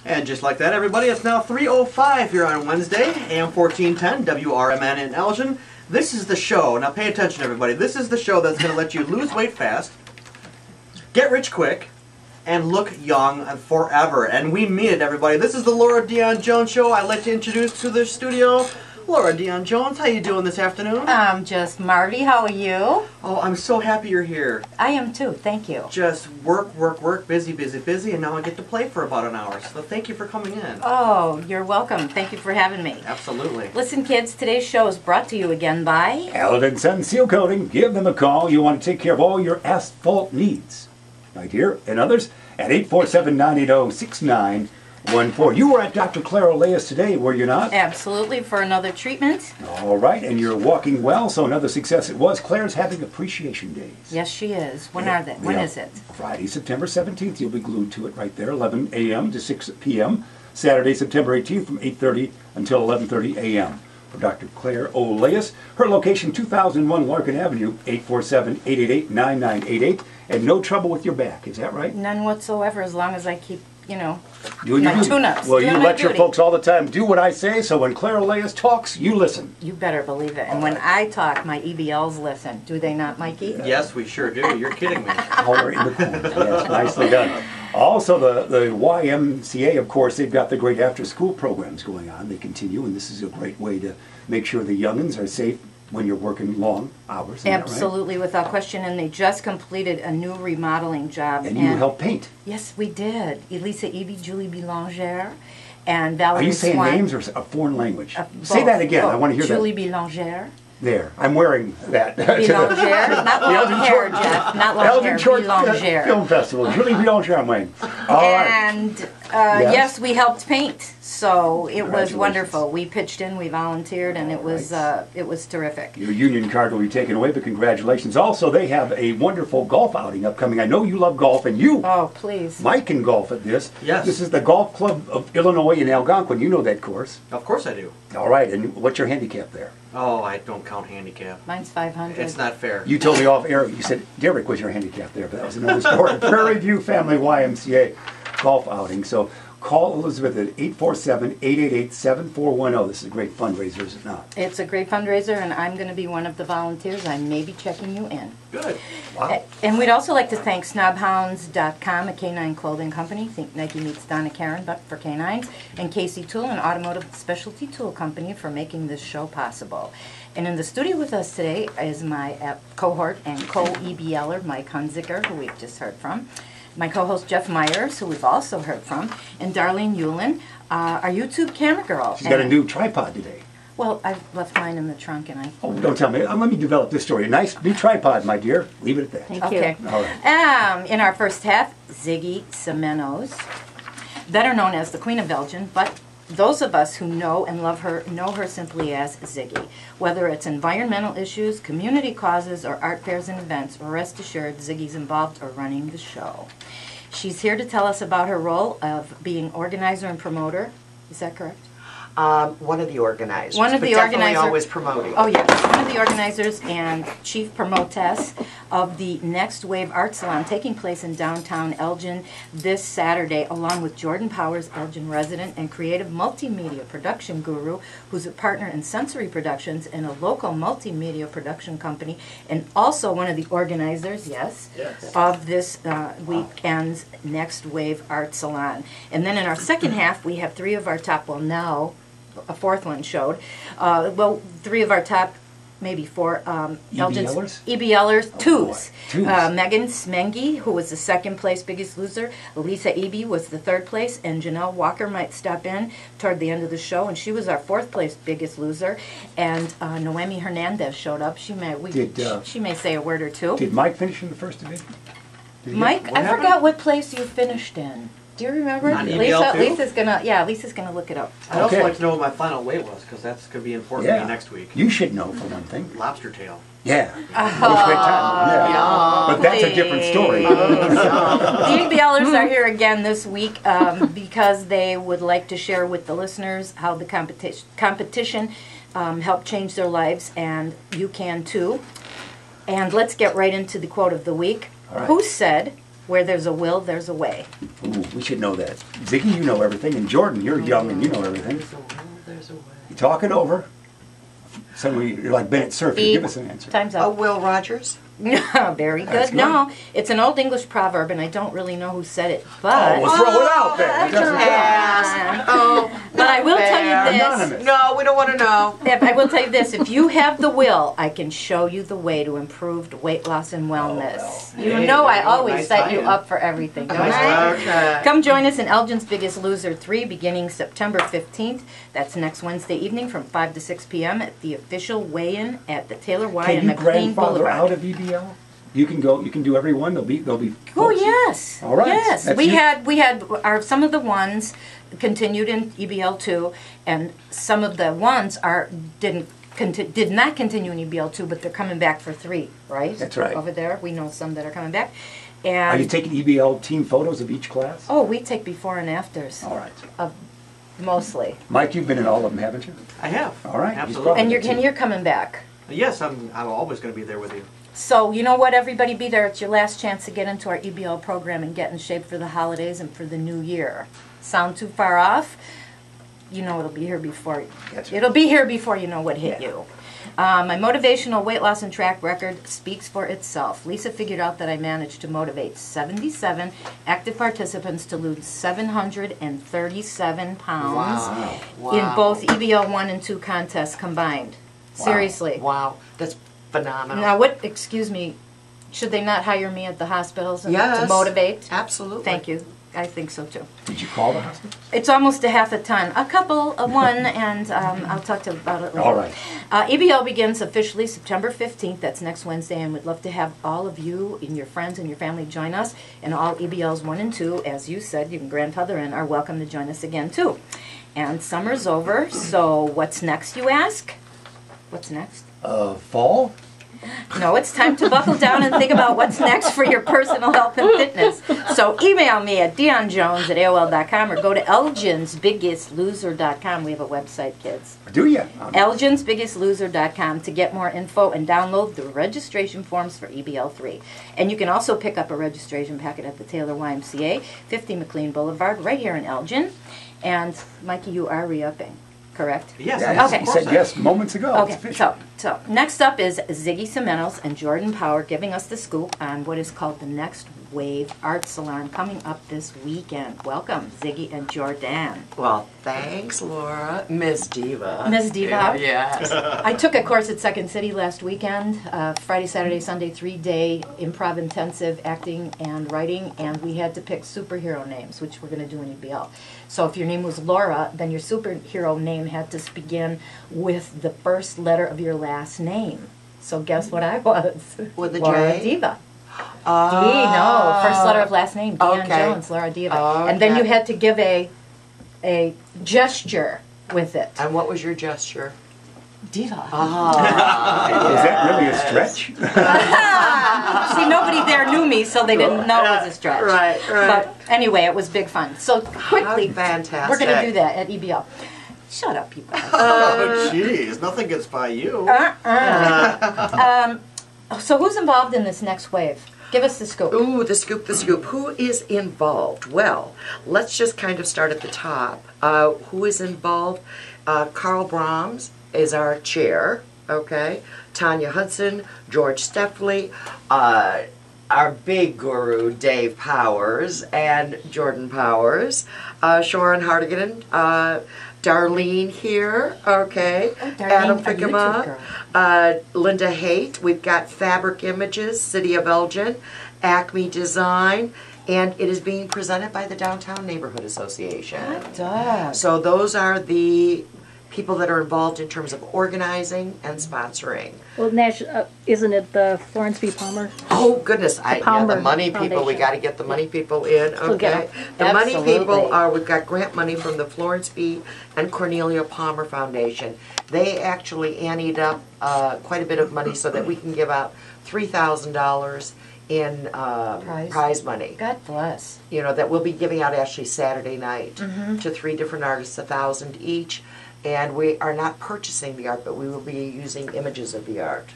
And just like that, everybody, it's now 3:05 here on Wednesday, AM 1410, WRMN in Elgin. This is the show. Now pay attention, everybody. This is the show that's going to let you lose weight fast, get rich quick, and look young forever. And we mean it, everybody. This is the Laura Dion-Jones Show. I'd like to introduce to the studio Laura Dion-Jones. How you doing this afternoon? I'm just Marty. How are you? Oh, I'm so happy you're here. I am too. Thank you. Just work, busy, and now I get to play for about an hour. So thank you for coming in. Oh, you're welcome. Thank you for having me. Absolutely. Listen, kids, today's show is brought to you again by Allen & Son Seal Coating. Give them a call. You want to take care of all your asphalt needs. Right here and others at 847-980-6914. You were at Dr. Claire Oleas today, were you not? Absolutely, for another treatment. All right, and you're walking well, so another success it was. Claire's having Appreciation Days. Yes, she is. When are they? When is it? Friday, September 17th. You'll be glued to it right there, 11 a.m. to 6 p.m. Saturday, September 18th from 8:30 until 11:30 a.m. For Dr. Claire Oleas. Her location, 2001 Larkin Avenue, 847-888-9988. And no trouble with your back, is that right? None whatsoever, as long as I keep, my tune-ups. Well, you lecture folks all the time. Do what I say, so when Claire Oleas talks, you listen. You better believe it. And when I talk, my EBLs listen. Do they not, Mikey? Yes, we sure do. You're kidding me. Holler in the corner. Yes, nicely done. Also, the YMCA, of course, they've got the great after-school programs going on. They continue, and this is a great way to make sure the youngins are safe when you're working long hours. Absolutely, right? Without question. And they just completed a new remodeling job. And you helped paint. Yes, we did. Elisa Eby, Julie Belanger, and Valerie Are you saying Swan. names or a foreign language? Say that again. I want to hear Julie that. Belanger. There. I'm wearing that. Belanger. Not long hair, Jeff. Not long hair. Belanger. Film Festival. Julie Belanger, I'm wearing. And yes, we helped paint. So it was wonderful. We pitched in, we volunteered, and it was terrific. Your union card will be taken away, but congratulations. Also, they have a wonderful golf outing upcoming. I know you love golf, and you, please, Mike, can golf at this. Yes. This is the Golf Club of Illinois in Algonquin. You know that course. Of course I do. All right, and what's your handicap there? Oh, I don't count handicap. Mine's 500. It's not fair. You told me off air, you said Derek was your handicap there, but that was another story. Prairie View Family YMCA golf outing. So call Elizabeth at 847-888-7410. This is a great fundraiser, is it not? It's a great fundraiser, and I'm going to be one of the volunteers. I may be checking you in. Good. Wow. And we'd also like to thank snobhounds.com, a canine clothing company. Think Nike meets Donna Karen, but for canines. And Casey Tool, an automotive specialty tool company, for making this show possible. And in the studio with us today is my cohort and co-EBLer, Mike Hunziker, who we've just heard from. My co-host Jeff Myers, who we've also heard from, and Darlene Hewlin, our YouTube camera girl. She's got a new tripod today. Well, I've left mine in the trunk, and I... Oh, don't tell me. Let me develop this story. A nice new tripod, my dear. Leave it at that. Thank you. All right. In our first half, Ziggy Semenos, better known as the Queen of Elgin, but those of us who know and love her know her simply as Ziggy. Whether it's environmental issues, community causes, or art fairs and events, rest assured Ziggy's involved or running the show. She's here to tell us about her role of being organizer and promoter. Is that correct? One of the organizers. One of the definitely organizers. always promoting. Oh, yes. One of the organizers and chief promotess of the Next Wave Art Salon taking place in downtown Elgin this Saturday, along with Jordan Powers, Elgin resident and creative multimedia production guru, who's a partner in Sensory Productions and a local multimedia production company, and also one of the organizers, yes. Of this weekend's Next Wave Art Salon. And then in our second half, we have three of our top, well, now a fourth one showed. Three of our top, maybe four, EBLers? EBLers, twos. Twos. Megan Smengi, who was the second place Biggest Loser. Lisa Eby was the third place, and Janelle Walker might stop in toward the end of the show, and she was our fourth place Biggest Loser. And Noemi Hernandez showed up. She may say a word or two. Did Mike finish in the first division? Mike, I forgot what place you finished in. Do you remember? Lisa's gonna look it up. I'd also like to know what my final weight was, because that's going to be important to me next week. You should know, for one thing. Lobster tail. Yeah. It was a great time. Yeah. But that's a different story. The EBLers are here again this week because they would like to share with the listeners how the competition helped change their lives, and you can too. And let's get right into the quote of the week. All right. Who said, Where there's a will, there's a way. Ooh, we should know that. Ziggy, you know everything, and Jordan, you're young and you know everything. There's a way. You talk it over. You're like Bennett Cerf. You give us an answer. Time's Oh, up. Will Rogers? Very That's good. No, it's an old English proverb, and I don't really know who said it, Oh, but we'll throw it out there. It doesn't count. Oh, but I will tell you this. Anonymous. no, we don't want to know. I will tell you this: if you have the will, I can show you the way to improved weight loss and wellness. You Hey, know, I there you go. always Nice set you tie-in. up for everything, don't Nice I? Okay. Come join us in Elgin's Biggest Loser 3 beginning September 15th. That's next Wednesday evening from 5 to 6 p.m. at the official weigh-in at the Taylor Y Can and you McLean grandfather Boulevard. out of EBL? You can go. You can do every one. They'll be. Oh yes. All right. Yes, That's we you. had some of the ones continued in EBL 2, and some of the ones did not continue in EBL 2, but they're coming back for 3, right? That's right. Over there, we know some that are coming back. Are And you taking EBL team photos of each class? oh, we take before and afters, All right. mostly. Mike, you've been in all of them, haven't you? I have. All right. He's Absolutely. probably- And you're coming back. Yes, I'm always going to be there with you. So, you know what, everybody, be there. It's your last chance to get into our EBL program and get in shape for the holidays and for the new year. Sound too far off? You know it'll be here before. That's right. It'll be here before you know what hit Yeah. you. My motivational weight loss and track record speaks for itself. Lisa figured out that I managed to motivate 77 active participants to lose 737 pounds Wow. in both EBL 1 and 2 contests combined. Wow. Seriously. Wow, that's phenomenal. Now, excuse me, should they not hire me at the hospitals to Yes. motivate? Absolutely. Thank you. I think so too. Did you call the hospital? It's almost a half a ton. A couple, one, and I'll talk to you about it later. All right. EBL begins officially September 15th. That's next Wednesday, and we'd love to have all of you and your friends and your family join us. And all EBLs 1 and 2, as you said, you can grandfather in, are welcome to join us again too. And summer's over, so what's next, you ask? What's next? Fall? No, it's time to buckle down and think about what's next for your personal health and fitness. So email me at Dion-Jones at AOL.com or go to elginsbiggestloser.com. We have a website, kids. Do you? elginsbiggestloser.com to get more info and download the registration forms for EBL 3. And you can also pick up a registration packet at the Taylor YMCA, 50 McLean Boulevard, right here in Elgin. And Mikey, you are re-upping, correct? Yes. Yeah, yes, Okay. of You course said I- yes moments ago. It's Okay, official. so next up is Ziggy Semenos and Jordan Power giving us the scoop on what is called the Next Wave Art Salon coming up this weekend. Welcome, Ziggy and Jordan. Well, thanks, Laura. Miss Diva. Miss Diva. Yes. I took a course at Second City last weekend, Friday, Saturday, Sunday, 3-day improv intensive acting and writing, and we had to pick superhero names, which we're going to do in EBL. So if your name was Laura, then your superhero name had to begin with the first letter of your last name. So guess what I was? With a Laura J? Diva. No, first letter of last name, Dion-Jones, Laura Diva. And then you Okay. had to give a gesture with it. And what was your gesture? Diva. Is that really a stretch? See, nobody there knew me, so they didn't know it was a stretch. Right. But anyway, it was big fun. So quickly, How fantastic. we're going to do that at EBL. Shut up, people. Oh, jeez. Nothing gets by you. So who's involved in this next wave? Give us the scoop. Ooh, the scoop, the scoop. Who is involved? Well, let's just kind of start at the top. Who is involved? Carl Brahms is our chair, okay? Tanya Hudson, George Steffley, our big guru, Dave Powers, and Jordan Powers, Sharon Hardigan, Darlene here, okay? Oh, Darlene, Adam a YouTube Fickema, Linda Haight. We've got Fabric Images, City of Elgin, Acme Design, and it is being presented by the Downtown Neighborhood Association. Duh. So those are the people that are involved in terms of organizing and sponsoring. Well, isn't it the Florence B. Palmer? Oh goodness, the Palmer money people, we Foundation. got to get the money people in, We'll get okay? 'em. The money Absolutely. people are, we've got grant money from the Florence B. and Cornelia Palmer Foundation. They actually anteed up quite a bit of money so that we can give out $3,000 in prize money. God bless. You know, that we'll be giving out actually Saturday night Mm-hmm. to 3 different artists, 1,000 each. And we are not purchasing the art, but we will be using images of the art.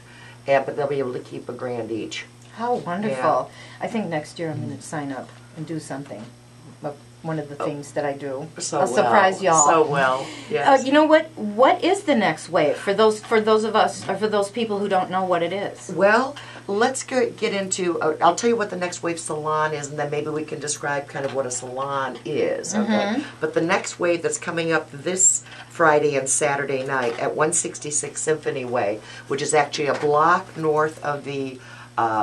But they'll be able to keep $1,000 each. How wonderful. I think next year I'm going to sign up and do something. One of the things that I do. So I'll surprise y'all. So well, yes. You know what? What is the next wave for those of us, or for those people who don't know what it is? Well, let's get into, I'll tell you what the Next Wave Salon is, and then maybe we can describe kind of what a salon is, okay? But the Next Wave that's coming up this Friday and Saturday night at 166 Symphony Way, which is actually a block north of the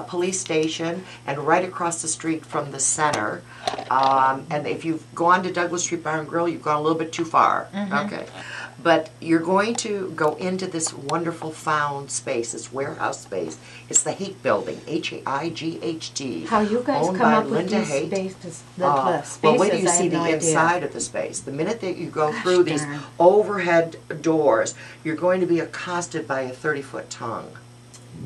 police station and right across the street from the center. And if you've gone to Douglas Street Bar and Grill, you've gone a little bit too far. Okay. But you're going to go into this wonderful found space, this warehouse space. It's the Haight Building, H-A-I-G-H-T. How you guys owned come by up with Linda these Haight. spaces? Well, wait till you I see have the no idea. inside of the space. The minute that you go through these darn. overhead doors, you're going to be accosted by a 30-foot tongue.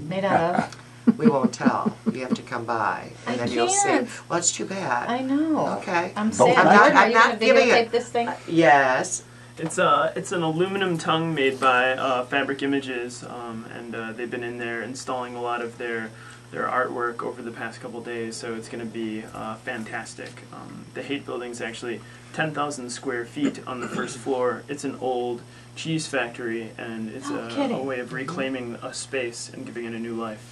Made out of? We won't tell. You have to come by, and I then you'll see. can't. Well, it's too bad. I know. Okay. I'm Both sad. I'm not- Are I'm you not going to giving videotape it- this thing? Yes. It's an aluminum tongue made by Fabric Images, and they've been in there installing a lot of their artwork over the past couple days, so it's going to be fantastic. The Haight Building's actually 10,000 square feet on the first floor. It's an old cheese factory, and it's No a kidding. way of reclaiming a space and giving it a new life.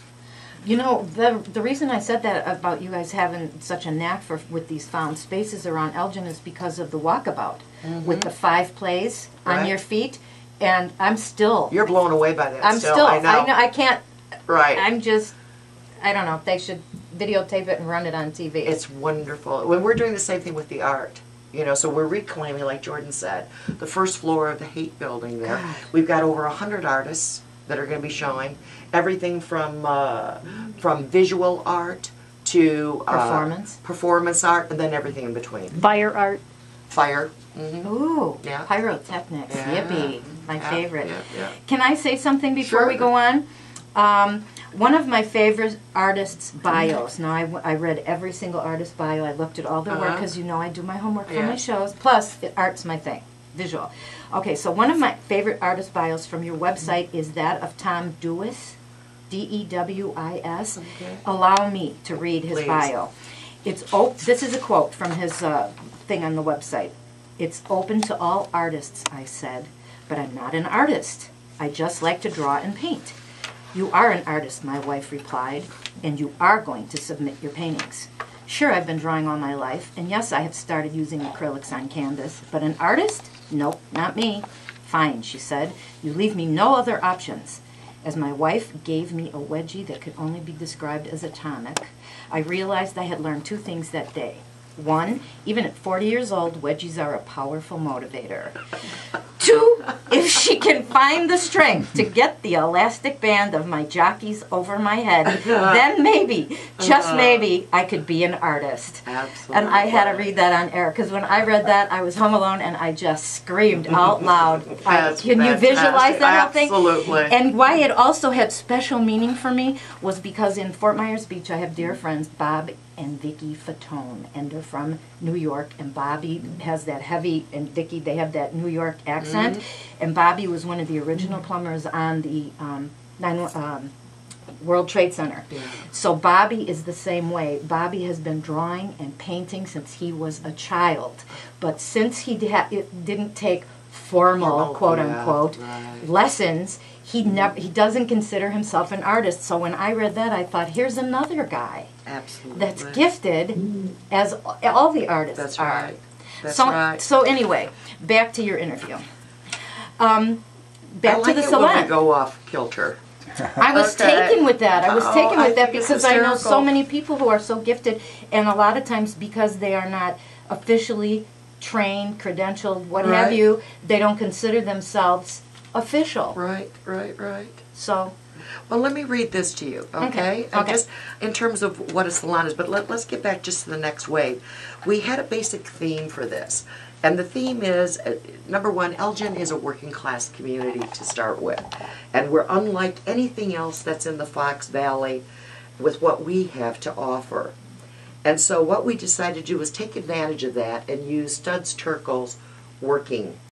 You know, the reason I said that about you guys having such a knack with these found spaces around Elgin is because of the walkabout with the 5 plays on Right. your feet, and I'm still. You're blown away by that. I'm still. I know. I can't. Right. I'm just. I don't know. They should videotape it and run it on TV. It's wonderful. When we're doing the same thing with the art, you know, so we're reclaiming, like Jordan said, the first floor of the Haight Building there. God. We've got over 100 artists that are going to be showing everything from visual art to performance art, and then everything in between. Fire art. Fire. Ooh, Yeah. pyrotechnics. Yeah. Yippee. My Yeah, favorite. yeah. Can I say something before Sure. we go on? One of my favorite artists' bios. Now, I read every single artist bio. I looked at all their work because you know I do my homework for my Yeah. shows. Plus, art's my thing, visual. Okay, so one of my favorite artist bios from your website is that of Tom Dewis, D-E-W-I-S. Okay. Allow me to read his Please. bio. This is a quote from his thing on the website. "It's open to all artists," I said, "but I'm not an artist. I just like to draw and paint." "You are an artist," my wife replied, "and you are going to submit your paintings." "Sure, I've been drawing all my life, and yes, I have started using acrylics on canvas, but an artist? Nope, not me." "Fine," she said, "you leave me no other options." As my wife gave me a wedgie that could only be described as a tonic, I realized I had learned 2 things that day. 1, even at 40 years old, wedgies are a powerful motivator. 2, if she can find the strength to get the elastic band of my jockeys over my head, then maybe, just maybe, I could be an artist. Absolutely. And I had to read that on air, because when I read that, I was home alone and I just screamed out loud. That's Can you fantastic. visualize that whole thing? Absolutely. And why it also had special meaning for me was because in Fort Myers Beach, I have dear friends, Bob and Vicki Fatone, and they're from New York, and Bobby has that heavy, and Vicki, they have that New York accent, and Bobby was one of the original plumbers on the World Trade Center. Yeah. So Bobby is the same way. Bobby has been drawing and painting since he was a child, but since it didn't take formal, quote unquote, lessons, he doesn't consider himself an artist. So when I read that, I thought, here's another guy Absolutely. that's gifted, as all the artists That's are. right. That's so, right. So anyway, back to your interview. I Back like to the it when salon. we go off kilter. I was Okay. taken with that. I was Oh, taken I with that think it's because I know so hysterical. many people who are so gifted, and a lot of times because they are not officially trained, credentialed, what have Right. you, they don't consider themselves official. Right. So, Well, let me read this to you, okay? And Okay. just in terms of what a salon is, but let's get back just to the next wave. We had a basic theme for this, and the theme is, number 1, Elgin is a working class community to start with, and we're unlike anything else that's in the Fox Valley with what we have to offer. And so what we decided to do was take advantage of that and use Studs Terkel's working